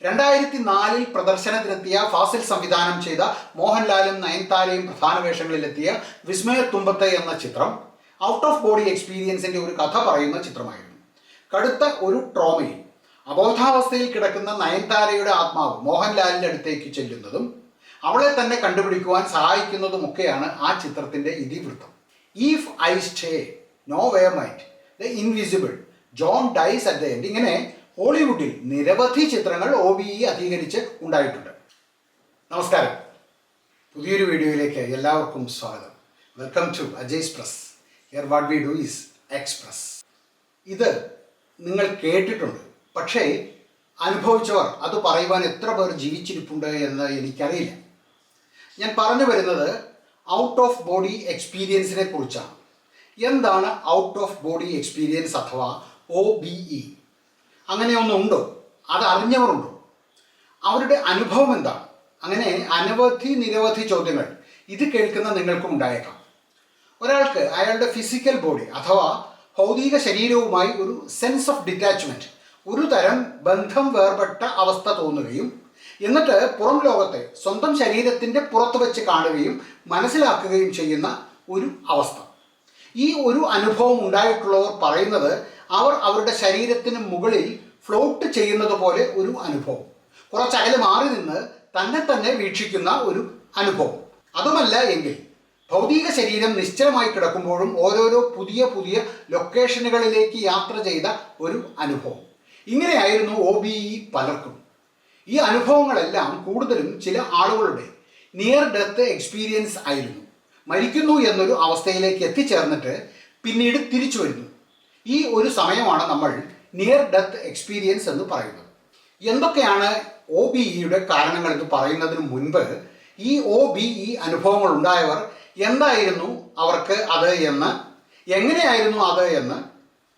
2004 പ്രദർശനത്തിനെത്തിയ ഫാസിൽ സംവിധാനം ചെയ്ത മോഹൻലാലും നയൻതാരയും പ്രധാന വേഷങ്ങളിലെത്തിയ വിസ്മയ തുമ്പത്ത് എന്ന ചിത്രം ഔട്ട് ഓഫ് ബോഡി എക്സ്പീരിയൻസിന്റെ ഒരു കഥ പറയുന്ന ചിത്രമായിരുന്നു. കടുത്ത ഒരു ട്രോമയിൽ അബോധാവസ്ഥയിൽ കിടക്കുന്ന നയൻതാരയുടെ ആത്മാവ് മോഹൻലാലിന്റെ അടുത്തേക്ക് ചെല്ലുന്നതും അവളെ തന്നെ കണ്ടുപിടിക്കുവാൻ സഹായിക്കുന്നതുമൊക്കെയാണ് ആ ചിത്രത്തിന്റെ ഇതിവൃത്തം. If I stay no where might, the invisible, John dies at the end, ഇങ്ങനെ ഹോളിവുഡിൽ നിരവധി ചിത്രങ്ങൾ OBE അധികരിച്ച് ഉണ്ടായിട്ടുണ്ട്. നമസ്കാരം, പുതിയൊരു വീഡിയോയിലേക്ക് എല്ലാവർക്കും സ്വാഗതം. Welcome to Ajay's press. Here what we do is express. ഇത് നിങ്ങൾ കേട്ടിട്ടുണ്ട്, പക്ഷേ അനുഭവിച്ചവർ അത് പറയുവാൻ എത്ര പേർ ജീവിച്ചിരിപ്പുണ്ട് എന്ന് എനിക്കറിയില്ല. ഞാൻ പറഞ്ഞു വരുന്നത് ഔട്ട് ഓഫ് ബോഡി എക്സ്പീരിയൻസിനെ കുറിച്ചാണ്. എന്താണ് ഔട്ട് ഓഫ് ബോഡി എക്സ്പീരിയൻസ് അഥവാ OBE? അങ്ങനെയൊന്നുണ്ടോ? അത് അറിഞ്ഞവരുണ്ടോ? അവരുടെ അനുഭവം എന്താണ്? അങ്ങനെ നിരവധി ചോദ്യങ്ങൾ ഇത് കേൾക്കുന്ന നിങ്ങൾക്കും ഉണ്ടായേക്കാം. ഒരാൾക്ക് അയാളുടെ ഫിസിക്കൽ ബോഡി അഥവാ ഭൗതിക ശരീരവുമായി ഒരു സെൻസ് ഓഫ് ഡിറ്റാച്ച്മെൻറ്റ്, ഒരു തരം ബന്ധം വേർപെട്ട അവസ്ഥ തോന്നുകയും എന്നിട്ട് പുറം ലോകത്തെ സ്വന്തം ശരീരത്തിൻ്റെ പുറത്ത് വെച്ച് കാണുകയും മനസ്സിലാക്കുകയും ചെയ്യുന്ന ഒരു അവസ്ഥ. ഈ ഒരു അനുഭവം ഉണ്ടായിട്ടുള്ളവർ പറയുന്നത് അവർ അവരുടെ ശരീരത്തിന് മുകളിൽ ഫ്ലോട്ട് ചെയ്യുന്നത് പോലെ ഒരു അനുഭവം, കുറച്ചകലെ മാറി നിന്ന് തന്നെ വീക്ഷിക്കുന്ന ഒരു അനുഭവം. അതുമല്ല എങ്കിൽ ഭൗതിക ശരീരം നിശ്ചലമായി കിടക്കുമ്പോഴും ഓരോരോ പുതിയ ലൊക്കേഷനുകളിലേക്ക് യാത്ര ചെയ്ത ഒരു അനുഭവം. ഇങ്ങനെയായിരുന്നു OBE പലർക്കും. ഈ അനുഭവങ്ങളെല്ലാം കൂടുതലും ചില ആളുകളുടെ നിയർ ഡെത്ത് എക്സ്പീരിയൻസ് ആയിരുന്നു. മരിക്കുന്നു എന്നൊരു അവസ്ഥയിലേക്ക് എത്തിച്ചേർന്നിട്ട് പിന്നീട് തിരിച്ചു വരുന്നു. ഈ ഒരു സമയമാണ് നമ്മൾ നിയർ ഡെത്ത് എക്സ്പീരിയൻസ് എന്ന് പറയുന്നത്. എന്തൊക്കെയാണ് OBEയുടെ കാരണങ്ങൾ എന്ന് പറയുന്നതിന് മുൻപ് ഈ OBE അനുഭവങ്ങൾ ഉണ്ടായവർ എന്തായിരുന്നു അവർക്ക് അത് എന്ന്, എങ്ങനെയായിരുന്നു അത് എന്ന്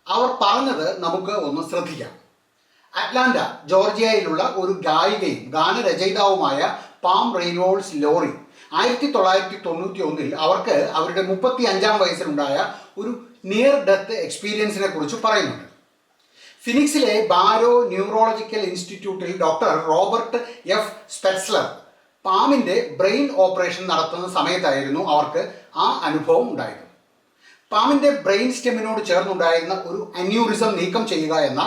അവർ പറഞ്ഞത് നമുക്ക് ഒന്ന് ശ്രദ്ധിക്കാം. അറ്റ്ലാന്റ ജോർജിയയിലുള്ള ഒരു ഗായികയും ഗാനരചയിതാവുമായ പാം റെയ്നോൾഡ്സ് ലോറി 1991 അവർക്ക് അവരുടെ 35-ാം വയസ്സിലുണ്ടായ ഒരു നിയർ ഡെത്ത് എക്സ്പീരിയൻസിനെ കുറിച്ച് പറയുന്നുണ്ട്. ഫിനിക്സിലെ ബാരോ ന്യൂറോളജിക്കൽ ഇൻസ്റ്റിറ്റ്യൂട്ടിൽ ഡോക്ടർ റോബർട്ട് എഫ് സ്പെറ്റ്സ്ലർ പാമിൻ്റെ ബ്രെയിൻ ഓപ്പറേഷൻ നടത്തുന്ന സമയത്തായിരുന്നു അവർക്ക് ആ അനുഭവം ഉണ്ടായത്. പാമിൻ്റെ ബ്രെയിൻ സ്റ്റെമിനോട് ചേർന്നുണ്ടായിരുന്ന ഒരു അന്യൂറിസം നീക്കം ചെയ്യുക എന്ന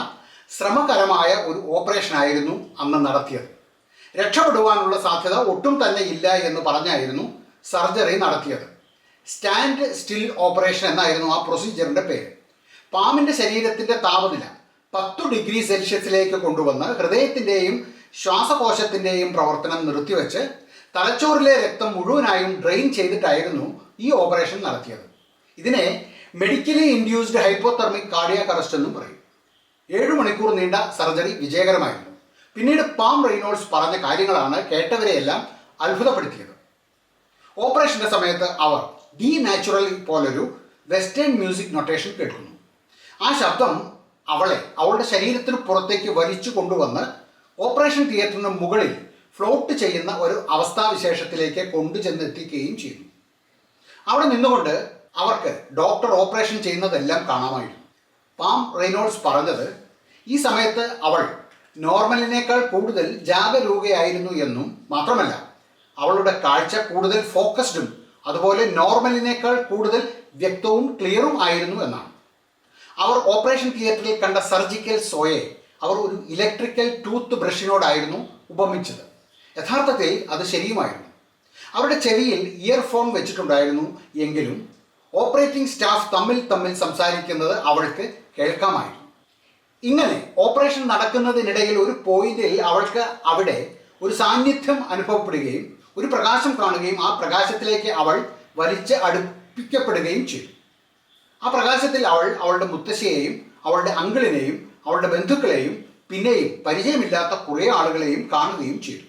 ശ്രമകരമായ ഒരു ഓപ്പറേഷനായിരുന്നു അന്ന് നടത്തിയത്. രക്ഷപ്പെടുവാനുള്ള സാധ്യത ഒട്ടും തന്നെ ഇല്ല എന്ന് പറഞ്ഞായിരുന്നു സർജറി നടത്തിയത്. സ്റ്റാൻഡ് സ്റ്റിൽ ഓപ്പറേഷൻ എന്നായിരുന്നു ആ പ്രൊസീജിയറിൻ്റെ പേര്. പാമ്പിൻ്റെ ശരീരത്തിൻ്റെ താപനില 10 ഡിഗ്രി സെൽഷ്യസിലേക്ക് കൊണ്ടുവന്ന് ഹൃദയത്തിൻ്റെയും ശ്വാസകോശത്തിൻ്റെയും പ്രവർത്തനം നിർത്തിവെച്ച് തലച്ചോറിലെ രക്തം മുഴുവനായും ഡ്രെയിൻ ചെയ്തിട്ടായിരുന്നു ഈ ഓപ്പറേഷൻ നടത്തിയത്. ഇതിനെ മെഡിക്കലി ഇൻഡ്യൂസ്ഡ് ഹൈപ്പോതെർമിക് കാർഡിയാക് അറസ്റ്റ് എന്നും പറയും. 7 മണിക്കൂർ നീണ്ട സർജറി വിജയകരമായിരുന്നു. പിന്നീട് പാം റെയ്നോൾഡ്സ് പറഞ്ഞ കാര്യങ്ങളാണ് കേട്ടവരെയെല്ലാം അത്ഭുതപ്പെടുത്തിയത്. ഓപ്പറേഷൻ്റെ സമയത്ത് അവർ ഡി നാച്ചുറൽ പോലൊരു വെസ്റ്റേൺ മ്യൂസിക് നൊട്ടേഷൻ കേൾക്കുന്നു. ആ ശബ്ദം അവളുടെ ശരീരത്തിന് പുറത്തേക്ക് വലിച്ചു കൊണ്ടുവന്ന് ഓപ്പറേഷൻ തിയേറ്ററിന് മുകളിൽ ഫ്ലോട്ട് ചെയ്യുന്ന ഒരു അവസ്ഥാവിശേഷത്തിലേക്ക് കൊണ്ടുചെന്നെത്തിക്കുകയും ചെയ്തു. അവിടെ നിന്നുകൊണ്ട് അവർക്ക് ഡോക്ടർ ഓപ്പറേഷൻ ചെയ്യുന്നതെല്ലാം കാണാമായിരുന്നു. പാം റെയ്നോൾഡ്സ് പറഞ്ഞത് ഈ സമയത്ത് അവൾ നോർമലിനേക്കാൾ കൂടുതൽ ജാഗരൂകയായിരുന്നു എന്നും മാത്രമല്ല അവളുടെ കാഴ്ച കൂടുതൽ ഫോക്കസ്ഡും അതുപോലെ നോർമലിനേക്കാൾ കൂടുതൽ വ്യക്തവും ക്ലിയറും ആയിരുന്നു എന്നാണ്. അവർ ഓപ്പറേഷൻ തിയേറ്ററിൽ കണ്ട സർജിക്കൽ സോയെ അവർ ഒരു ഇലക്ട്രിക്കൽ ടൂത്ത് ബ്രഷിനോടായിരുന്നു ഉപമിച്ചത്. യഥാർത്ഥത്തിൽ അത് ശരിയുമായിരുന്നു. അവരുടെ ചെവിയിൽ ഇയർഫോൺ വെച്ചിട്ടുണ്ടായിരുന്നു എങ്കിലും ഓപ്പറേറ്റിംഗ് സ്റ്റാഫ് തമ്മിൽ സംസാരിക്കുന്നത് അവൾക്ക് കേൾക്കാമായിരുന്നു. ഇങ്ങനെ ഓപ്പറേഷൻ നടക്കുന്നതിനിടയിൽ ഒരു പോയിന്റിൽ അവൾക്ക് അവിടെ ഒരു സാന്നിധ്യം അനുഭവപ്പെടുകയും ഒരു പ്രകാശം കാണുകയും ആ പ്രകാശത്തിലേക്ക് അവൾ വലിച്ച് അടുപ്പിക്കപ്പെടുകയും ചെയ്തു. ആ പ്രകാശത്തിൽ അവളുടെ മുത്തശ്ശിയെയും അവളുടെ അങ്കിളിനെയും അവളുടെ ബന്ധുക്കളെയും പിന്നെയും പരിചയമില്ലാത്ത കുറേ ആളുകളെയും കാണുകയും ചെയ്തു.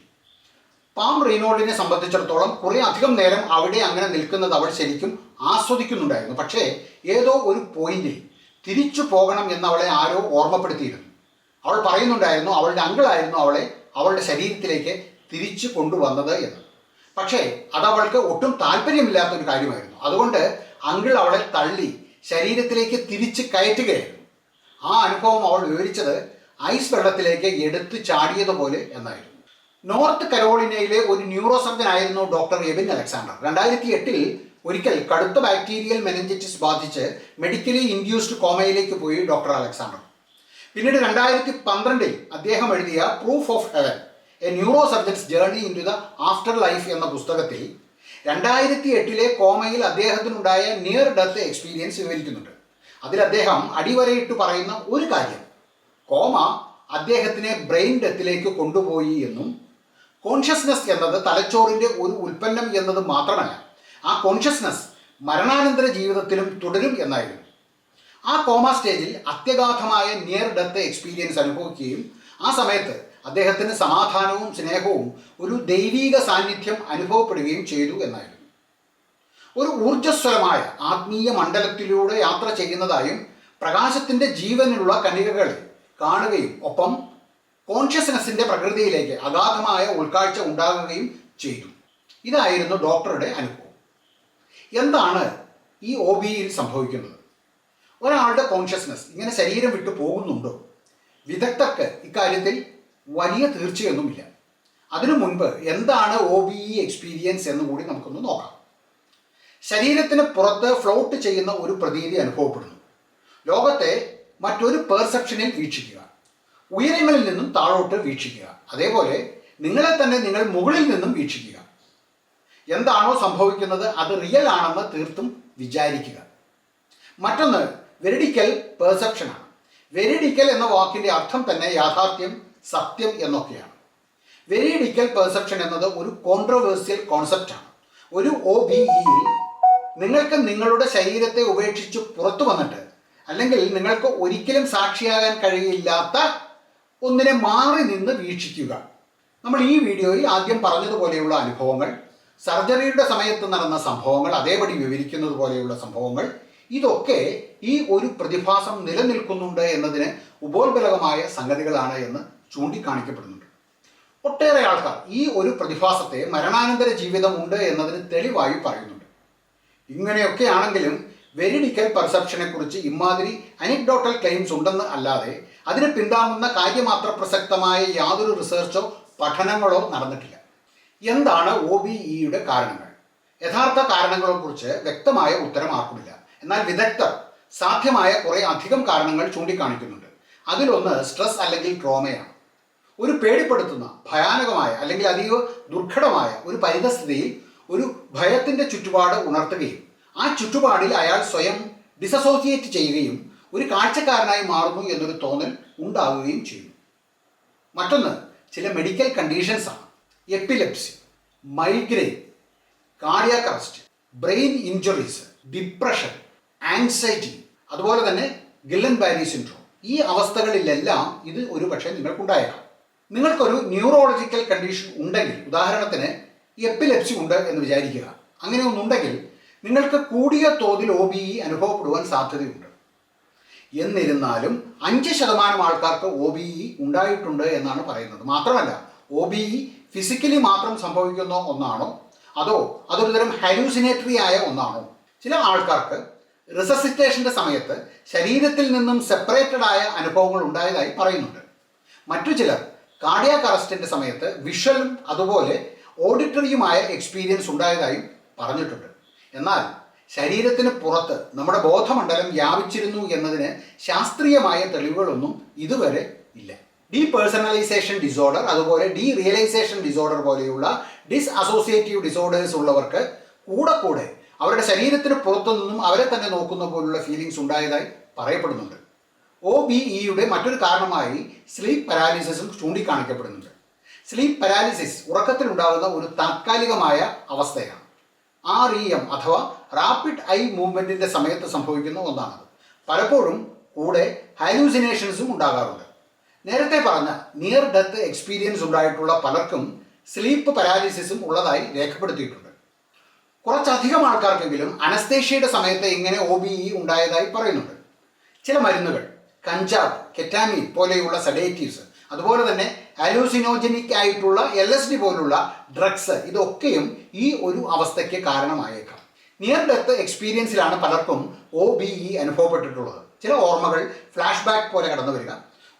പാം റെയ്നോൾഡിനെ സംബന്ധിച്ചിടത്തോളം കുറേ അധികം നേരം അവിടെ അങ്ങനെ നിൽക്കുന്നത് അവൾ ശരിക്കും ആസ്വദിക്കുന്നുണ്ടായിരുന്നു. പക്ഷേ ഏതോ ഒരു പോയിന്റിൽ തിരിച്ചു പോകണം എന്നവളെ ആരോ ഓർമ്മപ്പെടുത്തിയിരുന്നു. അവൾ പറയുന്നുണ്ടായിരുന്നു അവളുടെ അങ്കിളായിരുന്നു അവളെ അവളുടെ ശരീരത്തിലേക്ക് തിരിച്ചു കൊണ്ടുവന്നത് എന്ന്. പക്ഷേ അതവൾക്ക് ഒട്ടും താല്പര്യമില്ലാത്തൊരു കാര്യമായിരുന്നു. അതുകൊണ്ട് അങ്കിൾ അവളെ തള്ളി ശരീരത്തിലേക്ക് തിരിച്ച് കയറ്റുകയായിരുന്നു. ആ അനുഭവം അവൾ വിവരിച്ചത് ഐസ് വെള്ളത്തിലേക്ക് എടുത്തു ചാടിയതുപോലെ എന്നായിരുന്നു. നോർത്ത് കരോളിനയിലെ ഒരു ന്യൂറോ സർജൻ ആയിരുന്നു ഡോക്ടർ എബിൻ അലക്സാണ്ടർ. 2008 ഒരിക്കൽ കടുത്ത ബാക്ടീരിയൽ മെനിഞ്ചൈറ്റിസ് ബാധിച്ച് മെഡിക്കലി ഇൻഡ്യൂസ്ഡ് കോമയിലേക്ക് പോയി ഡോക്ടർ അലക്സാണ്ടർ. പിന്നീട് 2012 അദ്ദേഹം എഴുതിയ proof of heaven, a neurosurgeon's journey into the afterlife എന്ന പുസ്തകത്തിൽ 2008 കോമയിൽ അദ്ദേഹത്തിനുണ്ടായ നിയർ ഡെത്ത് എക്സ്പീരിയൻസ് വിവരിക്കുന്നുണ്ട്. അതിൽ അദ്ദേഹം അടിവരയിട്ട് പറയുന്ന ഒരു കാര്യം, കോമ അദ്ദേഹത്തിനെ ബ്രെയിൻ ഡെത്തിലേക്ക് കൊണ്ടുപോയി എന്നും കോൺഷ്യസ്നസ് എന്നത് തലച്ചോറിൻ്റെ ഒരു ഉൽപ്പന്നം എന്നത് മാത്രമല്ല, ആ കോൺഷ്യസ്നസ് മരണാനന്തര ജീവിതത്തിലും തുടരും എന്നായിരുന്നു. ആ കോമ സ്റ്റേജിൽ അത്യഗാധമായ നിയർ ഡെത്ത് എക്സ്പീരിയൻസ് അനുഭവിക്കുകയും ആ സമയത്ത് അദ്ദേഹത്തിന് സമാധാനവും സ്നേഹവും ഒരു ദൈവീക സാന്നിധ്യം അനുഭവപ്പെടുകയും ചെയ്തു എന്നായിരുന്നു. ഒരു ഊർജ്ജസ്വലമായ ആത്മീയ മണ്ഡലത്തിലൂടെ യാത്ര ചെയ്യുന്നതായും പ്രകാശത്തിൻ്റെ ജീവനുള്ള കണികകളെ കാണുകയും ഒപ്പം കോൺഷ്യസ്നെസ്സിൻ്റെ പ്രകൃതിയിലേക്ക് അഗാധമായ ഉൾക്കാഴ്ച ഉണ്ടാകുകയും ചെയ്തു. ഇതായിരുന്നു ഡോക്ടറുടെ അനുഭവം. എന്താണ് ഈ OBEയിൽ സംഭവിക്കുന്നത്? ഒരാളുടെ കോൺഷ്യസ്നെസ് ഇങ്ങനെ ശരീരം വിട്ടു പോകുന്നുണ്ടോ? വിദഗ്ധർക്ക് ഇക്കാര്യത്തിൽ വലിയ തീർച്ചയൊന്നുമില്ല. അതിനു മുൻപ് എന്താണ് OBE എക്സ്പീരിയൻസ് എന്ന് കൂടി നമുക്കൊന്ന് നോക്കാം. ശരീരത്തിന് പുറത്ത് ഫ്ലോട്ട് ചെയ്യുന്ന ഒരു പ്രതീതി അനുഭവപ്പെടുന്നു. ലോകത്തെ മറ്റൊരു പെർസെപ്ഷനിൽ വീക്ഷിക്കുക, ഉയരങ്ങളിൽ നിന്നും താഴോട്ട് വീക്ഷിക്കുക, അതേപോലെ നിങ്ങളെ തന്നെ നിങ്ങൾ മുകളിൽ നിന്നും വീക്ഷിക്കുക. എന്താണോ സംഭവിക്കുന്നത് അത് റിയൽ ആണെന്ന് തീർത്തും വിചാരിക്കുക. മറ്റൊന്ന് വെരിഡിക്കൽ പെർസെപ്ഷനാണ്. വെരിഡിക്കൽ എന്ന വാക്കിൻ്റെ അർത്ഥം തന്നെ യാഥാർത്ഥ്യം, സത്യം എന്നൊക്കെയാണ്. വെരിഡിക്കൽ പെർസെപ്ഷൻ എന്നത് ഒരു കോൺട്രവേഴ്സ്യൽ കോൺസെപ്റ്റാണ്. ഒരു OBEയിൽ നിങ്ങൾക്ക് നിങ്ങളുടെ ശരീരത്തെ ഉപേക്ഷിച്ച് പുറത്തു വന്നിട്ട്, അല്ലെങ്കിൽ നിങ്ങൾക്ക് ഒരിക്കലും സാക്ഷിയാകാൻ കഴിയില്ലാത്ത ഒന്നിനെ മാറി നിന്ന് വീക്ഷിക്കുക. നമ്മൾ ഈ വീഡിയോയിൽ ആദ്യം പറഞ്ഞതുപോലെയുള്ള അനുഭവങ്ങൾ, സർജറിയുടെ സമയത്ത് നടന്ന സംഭവങ്ങൾ അതേപടി വിവരിക്കുന്നത് പോലെയുള്ള സംഭവങ്ങൾ, ഇതൊക്കെ ഈ ഒരു പ്രതിഭാസം നിലനിൽക്കുന്നുണ്ട് എന്നതിന് ഉപോത്ബലകമായ സംഗതികളാണ് എന്ന് ചൂണ്ടിക്കാണിക്കപ്പെടുന്നുണ്ട്. ഒട്ടേറെ ആൾക്കാർ ഈ ഒരു പ്രതിഭാസത്തെ മരണാനന്തര ജീവിതമുണ്ട് എന്നതിന് തെളിവായി പറയുന്നുണ്ട്. ഇങ്ങനെയൊക്കെ ആണെങ്കിലും വെരിഡിക്കൽ പെർസെപ്ഷനെ കുറിച്ച് ഇമാതിരി അനക്ഡോട്ടൽ ക്ലെയിംസ് ഉണ്ടെന്ന് അല്ലാതെ അതിന് പിന്താങ്ങുന്ന കാര്യമാത്ര പ്രസക്തമായ യാതൊരു റിസർച്ചോ പഠനങ്ങളോ നടന്നിട്ടില്ല. എന്താണ് OBEയുടെ കാരണങ്ങൾ? യഥാർത്ഥ കാരണങ്ങളെക്കുറിച്ച് വ്യക്തമായ ഉത്തരം ആർക്കുമില്ല. എന്നാൽ വിദഗ്ധർ സാധ്യമായ കുറേ അധികം കാരണങ്ങൾ ചൂണ്ടിക്കാണിക്കുന്നുണ്ട്. അതിലൊന്ന് സ്ട്രെസ് അല്ലെങ്കിൽ ട്രോമയാണ്. ഒരു പേടിപ്പെടുത്തുന്ന, ഭയാനകമായ അല്ലെങ്കിൽ അതീവ ദുർഘടമായ ഒരു പരിതസ്ഥിതിയിൽ ഒരു ഭയത്തിൻ്റെ ചുറ്റുപാട് ഉണർത്തുകയും ആ ചുറ്റുപാടിൽ അയാൾ സ്വയം ഡിസസോസിയേറ്റ് ചെയ്യുകയും ഒരു കാഴ്ചക്കാരനായി മാറുന്നു എന്നൊരു തോന്നൽ ഉണ്ടാകുകയും ചെയ്യുന്നു. മറ്റൊന്ന് ചില മെഡിക്കൽ കണ്ടീഷൻസാണ്. Epilepsy, migraine, cardiac arrest, brain injuries, depression, anxiety, അതുപോലെ തന്നെ ഗില്ലൻ ബാരി സിൻഡ്രോം. ഈ അവസ്ഥകളിലെല്ലാം ഇത് ഒരു പക്ഷേ നിങ്ങൾക്കുണ്ടായേക്കാം. നിങ്ങൾക്കൊരു ന്യൂറോളജിക്കൽ കണ്ടീഷൻ ഉണ്ടെങ്കിൽ, ഉദാഹരണത്തിന് എപ്പിലെപ്സി ഉണ്ട് എന്ന് വിചാരിക്കുക, അങ്ങനെ ഒന്നുണ്ടെങ്കിൽ നിങ്ങൾക്ക് കൂടിയ തോതിൽ OBE അനുഭവപ്പെടുവാൻ സാധ്യതയുണ്ട്. എന്നിരുന്നാലും 5% ആൾക്കാർക്ക് OBE ഉണ്ടായിട്ടുണ്ട് എന്നാണ് പറയുന്നത്. മാത്രമല്ല OBE ഫിസിക്കലി മാത്രം സംഭവിക്കുന്ന ഒന്നാണോ അതോ അതൊരു തരം ഹാലൂസിനേറ്ററി ആയ ഒന്നാണോ? ചില ആൾക്കാർക്ക് റിസസിറ്റേഷൻ്റെ സമയത്ത് ശരീരത്തിൽ നിന്നും സെപ്പറേറ്റഡ് ആയ അനുഭവങ്ങൾ ഉണ്ടായതായി പറയുന്നുണ്ട്. മറ്റു ചിലർ കാർഡിയാക് അറസ്റ്റിൻ്റെ സമയത്ത് വിഷ്വലും അതുപോലെ ഓഡിറ്ററിയുമായ എക്സ്പീരിയൻസ് ഉണ്ടായതായും പറഞ്ഞിട്ടുണ്ട്. എന്നാൽ ശരീരത്തിന് പുറത്ത് നമ്മുടെ ബോധമണ്ഡലം വ്യാപിച്ചിരുന്നു എന്നതിന് ശാസ്ത്രീയമായ തെളിവുകളൊന്നും ഇതുവരെ ഇല്ല. ഡീപേഴ്സണലൈസേഷൻ ഡിസോർഡർ, അതുപോലെ ഡീറിയലൈസേഷൻ ഡിസോർഡർ പോലെയുള്ള ഡിസ്അസോസിയേറ്റീവ് ഡിസോർഡേഴ്സ് ഉള്ളവർക്ക് കൂടെ അവരുടെ ശരീരത്തിന് പുറത്തു നിന്നും അവരെ തന്നെ നോക്കുന്ന പോലുള്ള ഫീലിങ്സ് ഉണ്ടായതായി പറയപ്പെടുന്നുണ്ട്. OBEയുടെ മറ്റൊരു കാരണമായി സ്ലീപ്പ് പാരാലിസിസും ചൂണ്ടിക്കാണിക്കപ്പെടുന്നുണ്ട്. സ്ലീപ്പ് പാരാലിസിസ് ഉറക്കത്തിലുണ്ടാകുന്ന ഒരു താത്കാലികമായ അവസ്ഥയാണ്. REM അഥവാ റാപ്പിഡ് ഐ മൂവ്മെൻറ്റിൻ്റെ സമയത്ത് സംഭവിക്കുന്ന ഒന്നാണത്. പലപ്പോഴും കൂടെ ഹാലൂസിനേഷൻസും ഉണ്ടാകാറുണ്ട്. നേരത്തെ പറഞ്ഞ നിയർ ഡെത്ത് എക്സ്പീരിയൻസ് ഉണ്ടായിട്ടുള്ള പലർക്കും സ്ലീപ്പ് പാരാലിസിസും ഉള്ളതായി രേഖപ്പെടുത്തിയിട്ടുണ്ട്. കുറച്ചധികം ആൾക്കാർക്കെങ്കിലും അനസ്തേഷ്യയുടെ സമയത്ത് ഇങ്ങനെ OBE ഉണ്ടായതായി പറയുന്നുണ്ട്. ചില മരുന്നുകൾ, കഞ്ചാവ്, കെറ്റാമിൻ പോലെയുള്ള സെഡേറ്റീവ്സ്, അതുപോലെ തന്നെ ഹാലൂസിനോജനിക് ആയിട്ടുള്ള LSD പോലുള്ള ഡ്രഗ്സ്, ഇതൊക്കെയും ഈ ഒരു അവസ്ഥയ്ക്ക് കാരണമായേക്കാം. നിയർ ഡെത്ത് എക്സ്പീരിയൻസിലാണ് പലർക്കും OBE അനുഭവപ്പെട്ടിട്ടുള്ളത്. ചില ഓർമ്മകൾ ഫ്ലാഷ് ബാക്ക് പോലെ കടന്നു വരിക,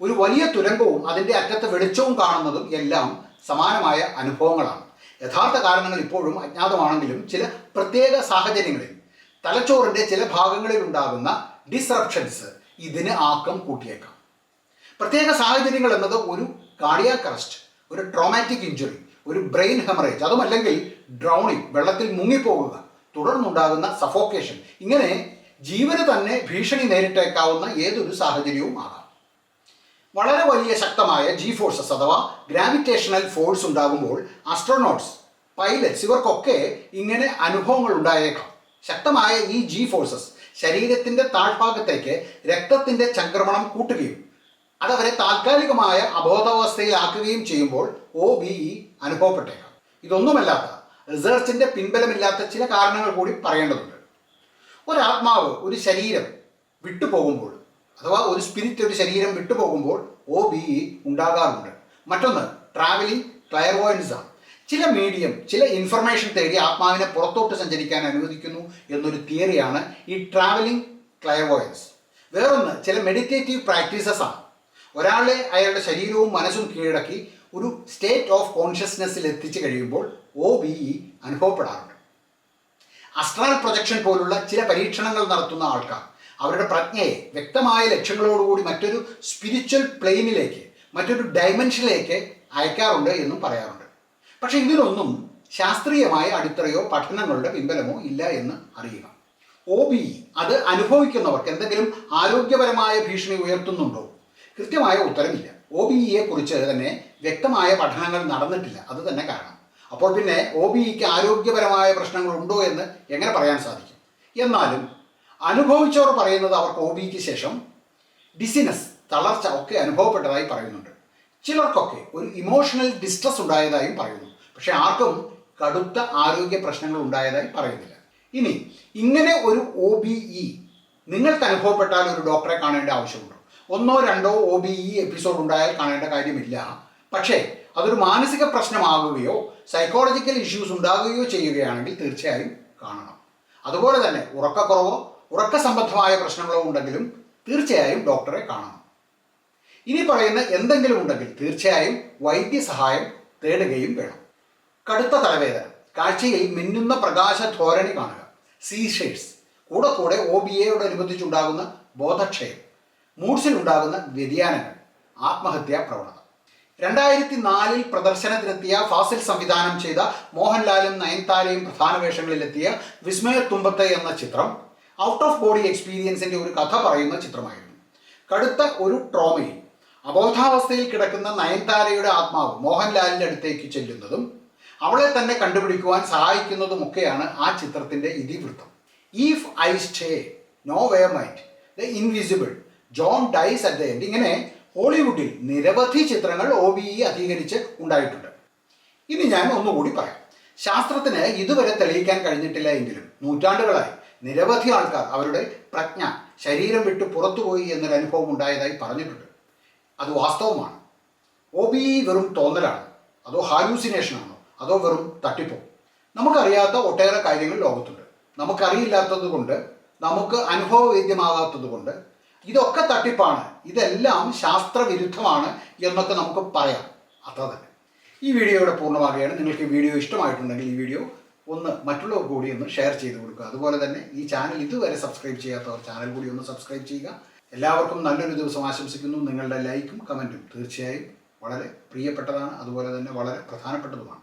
ഒരു വലിയ തുരങ്കവും അതിൻ്റെ അറ്റത്തെ വെളിച്ചവും കാണുന്നതും എല്ലാം സമാനമായ അനുഭവങ്ങളാണ്. യഥാർത്ഥ കാരണങ്ങൾ ഇപ്പോഴും അജ്ഞാതമാണെങ്കിലും ചില പ്രത്യേക സാഹചര്യങ്ങളിൽ തലച്ചോറിൻ്റെ ചില ഭാഗങ്ങളിൽ ഉണ്ടാകുന്ന ഡിസ്റപ്ഷൻസ് ഇതിന് ആക്കം കൂട്ടിയേക്കാം. പ്രത്യേക സാഹചര്യങ്ങൾ എന്നത് ഒരു കാർഡിയാക് അറസ്റ്റ്, ഒരു ട്രോമാറ്റിക് ഇഞ്ചുറി, ഒരു ബ്രെയിൻ ഹെമറേജ്, അതുമല്ലെങ്കിൽ ഡ്രൗണിങ്, വെള്ളത്തിൽ മുങ്ങിപ്പോകുക, തുടർന്നുണ്ടാകുന്ന സഫോക്കേഷൻ, ഇങ്ങനെ ജീവന് തന്നെ ഭീഷണി നേരിട്ടേക്കാവുന്ന ഏതൊരു സാഹചര്യവും ആകാം. വളരെ വലിയ ശക്തമായ ജി ഫോഴ്സസ് അഥവാ ഗ്രാവിറ്റേഷണൽ ഫോഴ്സ് ഉണ്ടാകുമ്പോൾ ആസ്ട്രോനോട്ട്സ്, പൈലറ്റ്സ് ഇവർക്കൊക്കെ ഇങ്ങനെ അനുഭവങ്ങൾ ഉണ്ടായേക്കാം. ശക്തമായ ഈ ജി ഫോഴ്സസ് ശരീരത്തിൻ്റെ താഴ്ഭാഗത്തേക്ക് രക്തത്തിൻ്റെ ചംക്രമണം കൂട്ടുകയും അതവരെ താൽക്കാലികമായ അബോധാവസ്ഥയിലാക്കുകയും ചെയ്യുമ്പോൾ OBE അനുഭവപ്പെട്ടേക്കാം. ഇതൊന്നുമല്ലാത്ത റിസർച്ചിൻ്റെ പിൻബലമില്ലാത്ത ചില കാരണങ്ങൾ കൂടി പറയേണ്ടതുണ്ട്. ഒരാത്മാവ് ഒരു ശരീരം വിട്ടുപോകുമ്പോൾ അഥവാ ഒരു സ്പിരിറ്റ് ഒരു ശരീരം വിട്ടുപോകുമ്പോൾ OBE ഉണ്ടാകാറുണ്ട്. മറ്റൊന്ന് ട്രാവലിംഗ് ക്ലയർവോയൻസ് ആണ്. ചില മീഡിയം ചില ഇൻഫർമേഷൻ തേടി ആത്മാവിനെ പുറത്തോട്ട് സഞ്ചരിക്കാൻ അനുവദിക്കുന്നു എന്നൊരു തിയറിയാണ് ഈ ട്രാവലിംഗ് ക്ലയർവോയൻസ്. വേറൊന്ന് ചില മെഡിറ്റേറ്റീവ് പ്രാക്ടീസസ് ആണ്. ഒരാളെ അയാളുടെ ശരീരവും മനസ്സും കീഴടക്കി ഒരു സ്റ്റേറ്റ് ഓഫ് കോൺഷ്യസ്നെസ്സിൽ എത്തിച്ചു കഴിയുമ്പോൾ OBE അനുഭവപ്പെടാറുണ്ട്. അസ്ട്രൽ പ്രൊജക്ഷൻ പോലുള്ള ചില പരീക്ഷണങ്ങൾ നടത്തുന്ന ആൾക്കാർ അവരുടെ പ്രജ്ഞയെ വ്യക്തമായ ലക്ഷ്യങ്ങളോടുകൂടി മറ്റൊരു സ്പിരിച്വൽ പ്ലെയിനിലേക്ക്, മറ്റൊരു ഡയമെൻഷനിലേക്ക് അയക്കാറുണ്ട് എന്നും പറയാറുണ്ട്. പക്ഷേ ഇതിനൊന്നും ശാസ്ത്രീയമായ അടിത്തറയോ പഠനങ്ങളുടെ പിൻബലമോ ഇല്ല എന്ന് അറിയുക. OBE അത് അനുഭവിക്കുന്നവർക്ക് എന്തെങ്കിലും ആരോഗ്യപരമായ ഭീഷണി ഉയർത്തുന്നുണ്ടോ? കൃത്യമായ ഉത്തരമില്ല. OBEയെ കുറിച്ച് തന്നെ വ്യക്തമായ പഠനങ്ങൾ നടന്നിട്ടില്ല. അത് തന്നെ കാരണം. അപ്പോൾ പിന്നെ OBEക്ക് ആരോഗ്യപരമായ പ്രശ്നങ്ങളുണ്ടോ എന്ന് എങ്ങനെ പറയാൻ സാധിക്കും? എന്നാലും അനുഭവിച്ചവർ പറയുന്നത് അവർക്ക് OBEക്ക് ശേഷം ഡിസിനസ്, തളർച്ച ഒക്കെ അനുഭവപ്പെട്ടതായി പറയുന്നുണ്ട്. ചിലർക്കൊക്കെ ഒരു ഇമോഷണൽ ഡിസ്ട്രസ് ഉണ്ടായതായും പറയുന്നു. പക്ഷെ ആർക്കും കടുത്ത ആരോഗ്യ പ്രശ്നങ്ങൾ ഉണ്ടായതായി പറയുന്നില്ല. ഇനി ഇങ്ങനെ ഒരു OBE നിങ്ങൾക്ക് അനുഭവപ്പെട്ടാൽ ഒരു ഡോക്ടറെ കാണേണ്ട ആവശ്യമുണ്ടോ? 1 or 2 OBE എപ്പിസോഡ് ഉണ്ടായാൽ കാണേണ്ട കാര്യമില്ല. പക്ഷേ അതൊരു മാനസിക പ്രശ്നമാകുകയോ സൈക്കോളജിക്കൽ ഇഷ്യൂസ് ഉണ്ടാകുകയോ ചെയ്യുകയാണെങ്കിൽ തീർച്ചയായും കാണണം. അതുപോലെ തന്നെ ഉറക്കക്കുറവോ ഉറക്ക സംബന്ധമായ പ്രശ്നങ്ങളോ ഉണ്ടെങ്കിലും തീർച്ചയായും ഡോക്ടറെ കാണണം. ഇനി പറയുന്ന എന്തെങ്കിലും ഉണ്ടെങ്കിൽ തീർച്ചയായും വൈദ്യസഹായം തേടുകയും വേണം. കടുത്ത തലവേദന, കാഴ്ചയിൽ മിന്നുന്ന പ്രകാശ ധോരണി കാണുക, സീഷേഴ്സ്, കൂടെ കൂടെ OBEയോടനുബന്ധിച്ചുണ്ടാകുന്ന ബോധക്ഷയം, മൂഡ്സിലുണ്ടാകുന്ന വ്യതിയാനങ്ങൾ, ആത്മഹത്യാ പ്രവണത. 2004 പ്രദർശനത്തിനെത്തിയ ഫാസിൽ സംവിധാനം ചെയ്ത മോഹൻലാലും നയൻതാരയും പ്രധാന വേഷങ്ങളിലെത്തിയ വിസ്മയത്തുമ്പത്ത് എന്ന ചിത്രം ഔട്ട് ഓഫ് ബോഡി എക്സ്പീരിയൻസിൻ്റെ ഒരു കഥ പറയുന്ന ചിത്രമായിരുന്നു. കടുത്ത ഒരു ട്രോമയിൽ അബോധാവസ്ഥയിൽ കിടക്കുന്ന നയൻതാരയുടെ ആത്മാവ് മോഹൻലാലിൻ്റെ അടുത്തേക്ക് ചെല്ലുന്നതും അവളെ തന്നെ കണ്ടുപിടിക്കുവാൻ സഹായിക്കുന്നതുമൊക്കെയാണ് ആ ചിത്രത്തിൻ്റെ ഇതിവൃത്തം. If I stay, no where might, the invisible, John dies at the end, ഇങ്ങനെ ഹോളിവുഡിൽ നിരവധി ചിത്രങ്ങൾ OBE അധികരിച്ച് ഉണ്ടായിട്ടുണ്ട്. ഇനി ഞാൻ ഒന്നുകൂടി പറയാം. ശാസ്ത്രത്തിന് ഇതുവരെ തെളിയിക്കാൻ കഴിഞ്ഞിട്ടില്ല എങ്കിലും നൂറ്റാണ്ടുകളായി നിരവധി ആൾക്കാർ അവരുടെ പ്രജ്ഞ ശരീരം വിട്ട് പുറത്തുപോയി എന്നൊരു അനുഭവം ഉണ്ടായതായി പറഞ്ഞിട്ടുണ്ട്. അത് വാസ്തവമാണ്. OBE വെറും തോന്നലാണ്, അതോ ഹാലൂസിനേഷനാണോ, അതോ വെറും തട്ടിപ്പോ? നമുക്കറിയാത്ത ഒട്ടേറെ കാര്യങ്ങൾ ലോകത്തുണ്ട്. നമുക്കറിയില്ലാത്തത് കൊണ്ട്, നമുക്ക് അനുഭവവേദ്യമാകാത്തത് കൊണ്ട് ഇതൊക്കെ തട്ടിപ്പാണ്, ഇതെല്ലാം ശാസ്ത്രവിരുദ്ധമാണ് എന്നൊക്കെ നമുക്ക് പറയാം. അത്ര തന്നെ. ഈ വീഡിയോയുടെ പൂർണ്ണമാകുകയാണ്. നിങ്ങൾക്ക് ഈ വീഡിയോ ഇഷ്ടമായിട്ടുണ്ടെങ്കിൽ ഈ വീഡിയോ ഒന്ന് മറ്റുള്ളവർ കൂടി ഒന്ന് ഷെയർ ചെയ്ത് കൊടുക്കുക. അതുപോലെ തന്നെ ഈ ചാനൽ ഇതുവരെ സബ്സ്ക്രൈബ് ചെയ്യാത്തവർ ചാനൽ കൂടി ഒന്ന് സബ്സ്ക്രൈബ് ചെയ്യുക. എല്ലാവർക്കും നല്ലൊരു ദിവസം ആശംസിക്കുന്നു. നിങ്ങളുടെ ലൈക്കും കമൻറ്റും തീർച്ചയായും വളരെ പ്രിയപ്പെട്ടതാണ്, അതുപോലെ തന്നെ വളരെ പ്രധാനപ്പെട്ടതുമാണ്.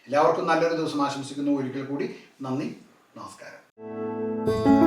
എല്ലാവർക്കും നല്ലൊരു ദിവസം ആശംസിക്കുന്നു. ഒരിക്കൽ കൂടി നന്ദി, നമസ്കാരം.